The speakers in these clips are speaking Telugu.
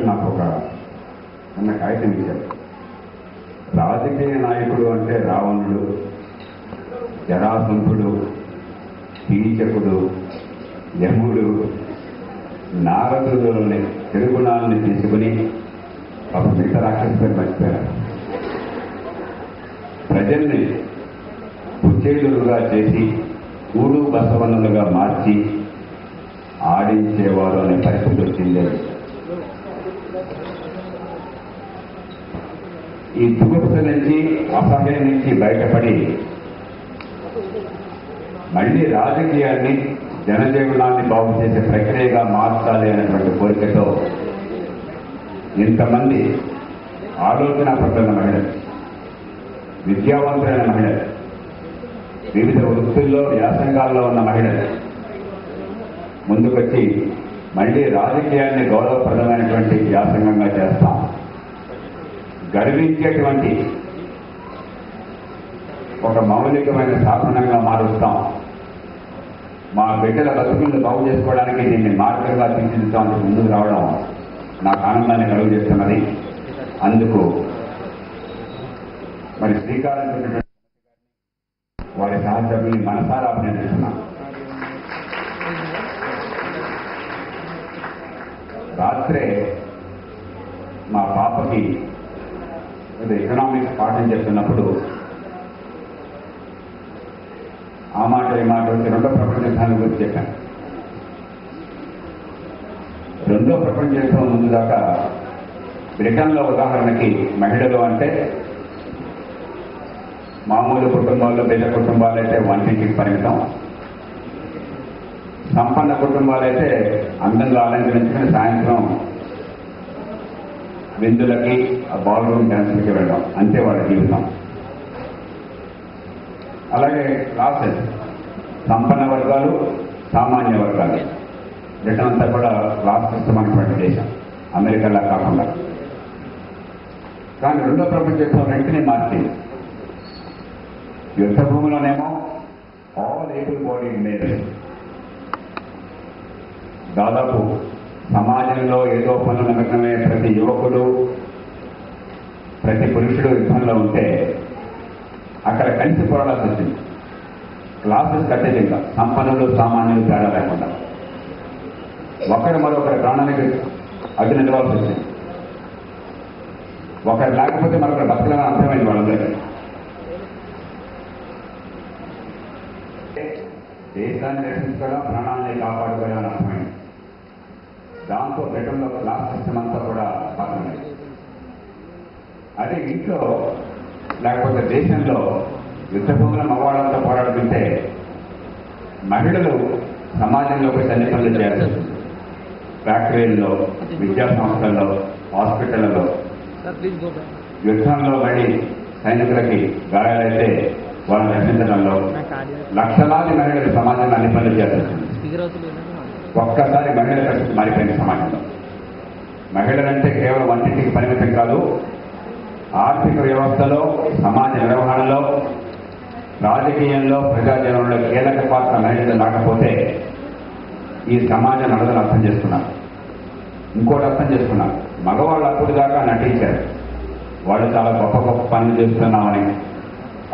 నాకు ఒక చిన్న కాగితం ఇచ్చారు. రాజకీయ నాయకుడు అంటే రావణుడు, జరాసంధుడు, కీచకుడు, యముడు, నారదులోని తిరుగుణాలని తీసుకుని అప్పుడు మిగతా రాక్షసులు మర్చిపోయారు. ప్రజల్ని కుచేలులుగా చేసి కూడు బసవన్నులుగా మార్చి ఆడించేవారు అనే పరిస్థితి వచ్చింది. ఈ దుగుప్త నుంచి అసహ్యం నుంచి బయటపడి మళ్లీ రాజకీయాన్ని జనజీవనాన్ని బాగు చేసే ప్రక్రియగా మార్చాలి అనేటువంటి కోరికతో ఇంతమంది ఆలోచన పడుతున్న మహిళలు, విద్యావంతులైన మహిళలు, వివిధ వృత్తుల్లో వ్యాసంగాల్లో ఉన్న మహిళలు ముందుకొచ్చి మళ్లీ రాజకీయాన్ని గౌరవప్రదమైనటువంటి వ్యాసంగంగా చేస్తాం, గర్వించేటువంటి ఒక మౌలికమైన సాధనంగా మారుస్తాం, మా బిడ్డల బతుకులను బాగు చేసుకోవడానికి దీన్ని మార్గంగా తీర్చిదిద్దామని ముందుకు రావడం నాకు ఆనందాన్ని కలుగు చేస్తున్నది. అందుకు మరి శ్రీకారం చుట్టినటువంటి వారి సహచరుల్ని మనసారా అభినందిస్తున్నాను. రాత్రే మా పాపకి ఎకనామిక్స్ పాఠం చెప్తున్నప్పుడు ఆ మాట ఈ మాట వచ్చి రెండో ప్రపంచ యుద్ధాన్ని గురించి చెప్పాను. రెండో ప్రపంచ యుద్ధం ముందు దాకా బ్రిటన్లో ఉదాహరణకి మహిళలు అంటే మామూలు కుటుంబాల్లో పేద కుటుంబాలైతే వంటింటికి పరిమితం, సంపన్న కుటుంబాలైతే అందంగా అలంకరించుకుని సాయంత్రం విందులకి బాల్ రూమ్ డ్యాన్సులకి వెళ్ళడం, అంతే వాళ్ళ జీవితం. అలాగే క్లాసెస్, సంపన్న వర్గాలు, సామాన్య వర్గాలు, బ్రిటన్ అంతా కూడా క్లాస్ సిస్టమ్ అనేటువంటి దేశం, అమెరికాలా కాకుండా. కానీ రెండో ప్రపంచ యుద్ధం వెంటనే మార్చింది. యుద్ధ భూమిలోనేమో ఆల్ ఏబుల్ బాడీ మేల్, దాదాపు సమాజంలో ఏదో పనులు నిమగ్నమే ప్రతి యువకుడు, ప్రతి పురుషుడు యుద్ధంలో ఉంటే అక్కడ కలిసి పోరాడాల్సి వచ్చింది. క్లాసెస్ కట్టేదిగా సంపన్నులు సామాన్యులు తేడా లేకుండా ఒకరు మరొకరి ప్రాణానికి అడ్డు నిలవాల్సి వచ్చింది. ఒకరు లేకపోతే మరొకరు బతకలని అర్థమైంది వాళ్ళందరికీ. దేశాన్ని రక్షించుకోవడం, ప్రాణాన్ని కాపాడుకోవడం అర్థమైంది. దాంతో బ్రిటన్లో క్లాస్ సిస్టమ్ అంతా కూడా పక్కనైంది. అదే ఇంట్లో లేకపోతే దేశంలో యుద్ధ భూముల మగవాళ్ళంతా పోరాడుతుంటే మహిళలు సమాజంలోకి అన్ని పనులు చేయాల్సి వస్తుంది. ఫ్యాక్టరీల్లో, విద్యా సంస్థల్లో, హాస్పిటళ్లలో, యుద్ధంలో మళ్ళీ సైనికులకి గాయాలైతే వాళ్ళని రక్షించడంలో లక్షలాది మహిళలు సమాజంలో అన్ని పనులు చేయాల్సి వస్తుంది. ఒక్కసారి మహిళల పరిస్థితి మారిపోయింది సమాజంలో. మహిళలంటే కేవలం వంటింటికి పరిమితం కాదు, ఆర్థిక వ్యవస్థలో, సమాజ నిర్వహణలో, రాజకీయంలో, ప్రజాజీవనంలో కీలక పాత్ర మహిళలు లేకపోతే ఈ సమాజం నడదని అర్థం చేసుకున్నారు. ఇంకోటి అర్థం చేసుకున్నారు, మగవాళ్ళు అప్పుడు దాకా నటించారు, వాళ్ళు చాలా గొప్ప గొప్ప పనులు చేస్తున్నామని,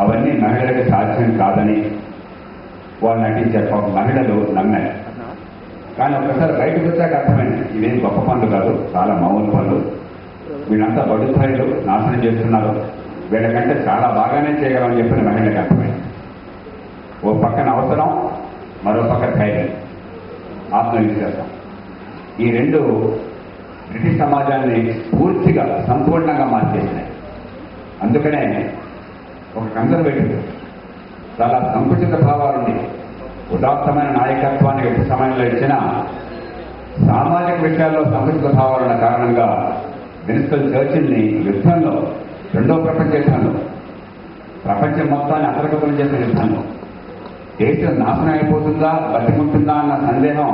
అవన్నీ మహిళలకు సాధ్యం కాదని వాళ్ళు నటించారు. మహిళలు నమ్మారు. కానీ ఒక్కసారి బయటకు వచ్చాక అర్థమైంది, ఇవేం గొప్ప పనులు కాదు, చాలా మామూలు పనులు, వీళ్ళంతా బడుతాయిలు నాశనం చేస్తున్నారు, వీళ్ళకంటే చాలా బాగానే చేయగలమని చెప్పిన మహిళలకు అర్థమైంది. ఓ పక్కన అవసరం, మరో పక్క ధైర్యం, ఆత్మవిశ్వాసం, ఈ రెండు బ్రిటిష్ సమాజాన్ని పూర్తిగా సంపూర్ణంగా మార్చేసినాయి. అందుకనే ఒక కన్సర్వేటివ్ చాలా సంకుచిత భావాలుండి ఉదాత్తమైన నాయకత్వాన్ని యుద్ధ సమయంలో ఇచ్చిన సామాజిక విషయాల్లో సంకుచిత భావాలున్న కారణంగా విన్స్టన్ చర్చిల్ని యుద్ధంలో, రెండో ప్రపంచ యుద్ధంలో, ప్రపంచం మొత్తాన్ని అతర్గతం చేసిన యుద్ధంలో దేశం నాశనం అయిపోతుందా బతికుంటుందా అన్న సందేహం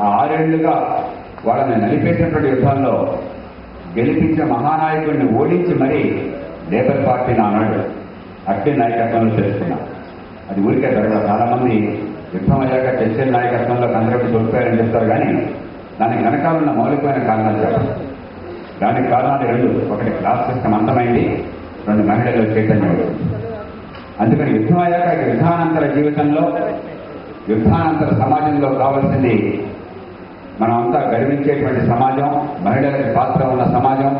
ఆ 6 ఏళ్లుగా వాళ్ళని నలిపేసినటువంటి యుద్ధంలో గెలిపించిన మహానాయకుడిని ఓడించి మరీ లేబర్ పార్టీని ఆనాడు అట్లే నాయకత్వంలో తెలుసుకున్నాం. అది ఊరికే జరగదు. చాలా మంది యుద్ధం అయ్యాక చర్చిల నాయకత్వంలో కన్సర్వేటివ్ దొరికారని చెప్తారు, కానీ దానికి వెనకాలన్న మౌలికమైన కారణాలు చెప్పారు. దానికి కారణాలు రెండు. ఒకటి క్లాస్ సిస్టమ్ అంతమైంది, రెండు మహిళల్లో చైతన్యం. అందుకని యుద్ధం అయ్యాక యుద్ధానంతర జీవితంలో, యుద్ధానంతర సమాజంలో కావాల్సింది మనం అంతా గర్వించేటువంటి సమాజం, మహిళలకు పాత్ర ఉన్న సమాజం,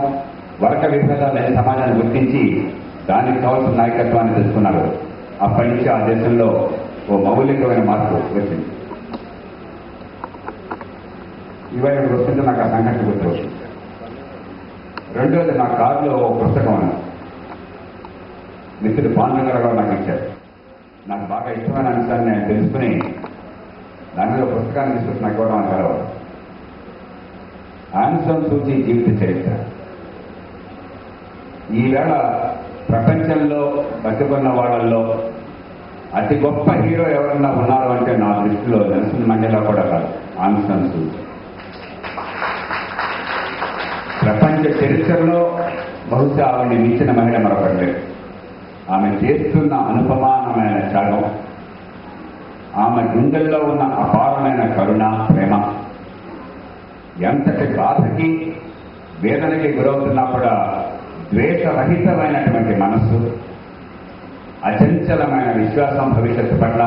వర్గ విభేదాలు లేని సమాజాన్ని గుర్తించి దానికి కావాల్సిన నాయకత్వాన్ని తెచ్చుకున్నారు. అప్పటి నుంచి ఆ దేశంలో ఓ మౌలికమైన మార్పు వచ్చింది. ఇవాళ వస్తుంటే నాకు ఆ సంఘటన గుర్తొచ్చింది. రెండోది, నా కారులో ఒక పుస్తకం ఉంది, మిత్రుడు పాండురంగారావు నాకు ఇచ్చారు. నాకు బాగా ఇష్టమైన అంశాన్ని నేను తెలుసుకుని దాని మీద పుస్తకాన్ని తీసుకొచ్చి నాకు ఇవ్వడం అని కలవాలి. ఆంగ్ సాన్ సూచీ జీవిత చరిత్ర. ఈవేళ ప్రపంచంలో బతికున్న వాళ్ళల్లో అతి గొప్ప హీరో ఎవరన్నా ఉన్నారు అంటే నా దృష్టిలో నెల్సన్ మండేలా కూడా కాదు, ఆంగ్ సాన్ సూచీ. ప్రపంచ చరిత్రలో బహుశా ఆవిడ్ని మించిన మహిళ మరొకటి లేదు. ఆమె చేస్తున్న అనుపమానమైన త్యాగం, ఆమె గుండెల్లో ఉన్న అపారమైన కరుణ, ప్రేమ, ఎంతటి బాధకి వేదనకి గురవుతున్నా కూడా ద్వేషరహితమైనటువంటి మనస్సు, అచంచలమైన విశ్వాసం భవిష్యత్తు పట్ల,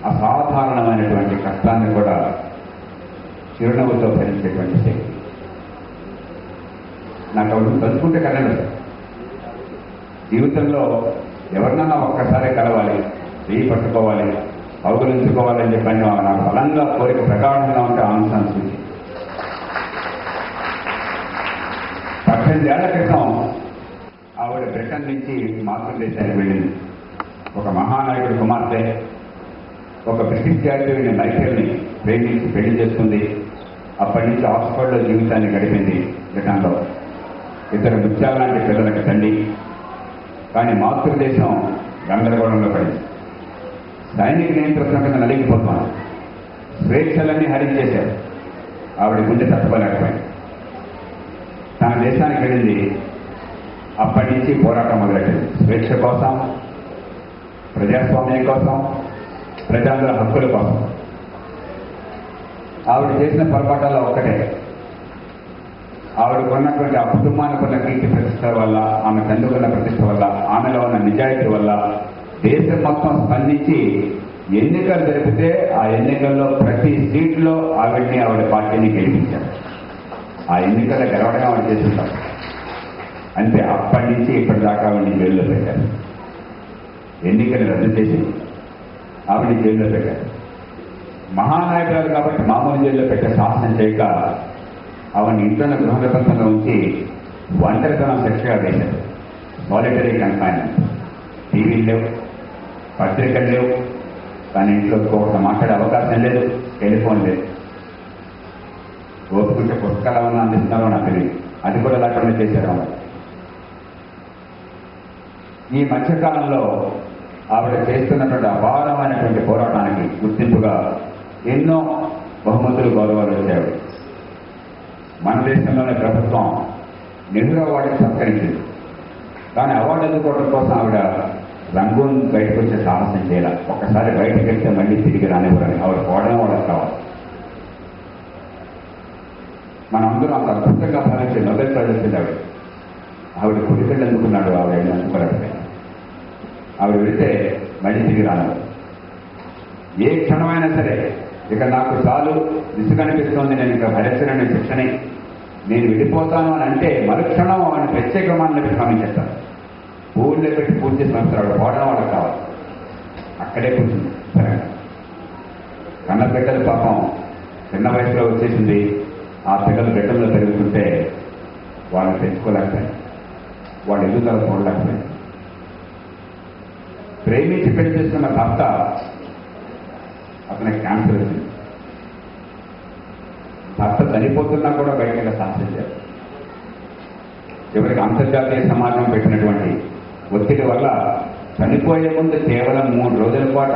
అసాధారణమైనటువంటి కష్టాన్ని కూడా చిరునవ్వుతో భరించేటువంటి శక్తి. నాకు అవి తలుచుకుంటే కలగదు. జీవితంలో ఎవరినన్నా ఒక్కసారి కలవాలి, చేయి పట్టుకోవాలి, అవగులించుకోవాలని చెప్పని నాకు బలంగా కోరిక ప్రగాఢంగా ఉంటే ఆంగ్ సాన్ సూచీ. 18 ఏళ్ల క్రితం ఆవిడ బ్రిటన్ నుంచి మాతృదేశానికి వెళ్ళింది. ఒక మహానాయకుడి కుమార్తె, ఒక బ్రిటిష్ జాతీయుని మైకేల్ని ప్రేమించి పెళ్లి చేసుకుంది. అప్పటి నుంచి ఆక్స్ఫర్డ్లో జీవితాన్ని గడిపింది. బ్రిటన్లో ఇద్దరు ముత్యాల లాంటి పిల్లలకి తల్లి. కానీ మాతృదేశం గందరగోళంలో పడింది. సైనిక నియంత్రణ కింద నలిగిపోతున్నాను. స్వేచ్ఛలన్నీ హరించేశారు. ఆవిడ గుండె తట్టుకోలేకపోయింది. తన దేశానికి వెళ్ళింది. అప్పటి నుంచి పోరాటం మొదలెట్టింది. స్వేచ్ఛ కోసం, ప్రజాస్వామ్యం కోసం, ప్రజాంధ్ర హక్కుల కోసం. ఆవిడ చేసిన పొరపాటాల్లో ఒక్కటే, ఆవిడ కొన్నటువంటి ఆ కుటుంబానికి ఉన్న కీర్తి ప్రతిష్ట వల్ల, ఆమె తండ్రికున్న ప్రతిష్ట వల్ల, ఆమెలో ఉన్న నిజాయితీ వల్ల దేశం మొత్తం స్పందించి ఎన్నికలు జరిపితే ఆ ఎన్నికల్లో ప్రతి సీట్లో ఆవిడ పార్టీని గెలిపించారు. ఆ ఎన్నికల్లో గెలవడమే ఆవిడ చేస్తుంటారు. అంతే. అప్పటి నుంచి ఇప్పటిదాకా ఆవిడ్ని జైల్లో పెట్టారు. ఎన్నికలు రద్దు చేసి ఆవిడ్ని జైల్లో పెట్టారు. మహానాయకురాలు కాబట్టి మామూలు జైల్లో పెట్టే సాహసం చేయక ఆవిడ్ని ఇంట్లో గృహ నిర్బంధంలో ఉంచి ఒంటరితనం శిక్షగా వేశారు. Solitary confinement. టీవీలు లేవు, పత్రికలు లేవు, కానీ ఇంట్లో ఒకటి మాట్లాడే అవకాశం లేదు, టెలిఫోన్ లేదు. ఓపుకుంటే పుస్తకాలు ఏమన్నా అందిస్తున్నారో నాకు తెలియదు. అది కూడా లేకుండా చేశారు ఆవిడ. ఈ మధ్యకాలంలో ఆవిడ చేస్తున్నటువంటి అపారమైనటువంటి పోరాటానికి గుర్తింపుగా ఎన్నో బహుమతులు, గౌరవాలు వచ్చాయి. మన దేశంలోని ప్రభుత్వం నెహ్రూ అవార్డుకి సత్కరించింది. కానీ అవార్డు అందుకోవడం కోసం ఆవిడ రంగూన్ బయటకు వచ్చే సాహసం చేయాలి. ఒక్కసారి బయటకు వెళ్తే మళ్ళీ తిరిగి రానివ్వరని ఆవిడ పోవడమే వాళ్ళకి కావాలి. మనందరం అంత అద్భుతంగా భావించే నోబెల్ ప్రైజ్ వచ్చింది ఆవిడ. ఆవిడ కొడుకెళ్ళి అందుకున్నాడు, ఆవిడ అందుకోలేకపోయింది. ఆవిడ వెళ్తే మళ్ళీ తిరిగి రాను. ఏ క్షణమైనా సరే ఇక నాకు చాలు, విసుగనిపిస్తోంది, నేను ఇక భరించలేని శిక్షని, నేను విడిపోతాను అని అంటే మరుక్షణం ఆవిడ ప్రత్యేకమాన్ని భావించేస్తాను. ఊళ్ళో పెట్టి పూర్తి సంవత్సరాలు పోవడం వాళ్ళకి కావాలి. అక్కడే కూర్చుంది. సరే, కన్న బిడ్డలు పాపం చిన్న వయసులో వచ్చేసింది. ఆ పిల్లలు బిడ్డల్లో పెరుగుతుంటే వాళ్ళని తెచ్చుకోలేకపోయింది, వాళ్ళ ఎదుగుదల చూడలేకపోయింది. ప్రేమించి పెళ్లి చేసుకున్న భర్త, అతనికి క్యాన్సర్ వచ్చింది. భర్త చనిపోతున్నా కూడా బయటకు సాహసించారు. చివరికి అంతర్జాతీయ సమాజం పెట్టినటువంటి ఒత్తిడి వల్ల చనిపోయే ముందు కేవలం 3 రోజుల పాటు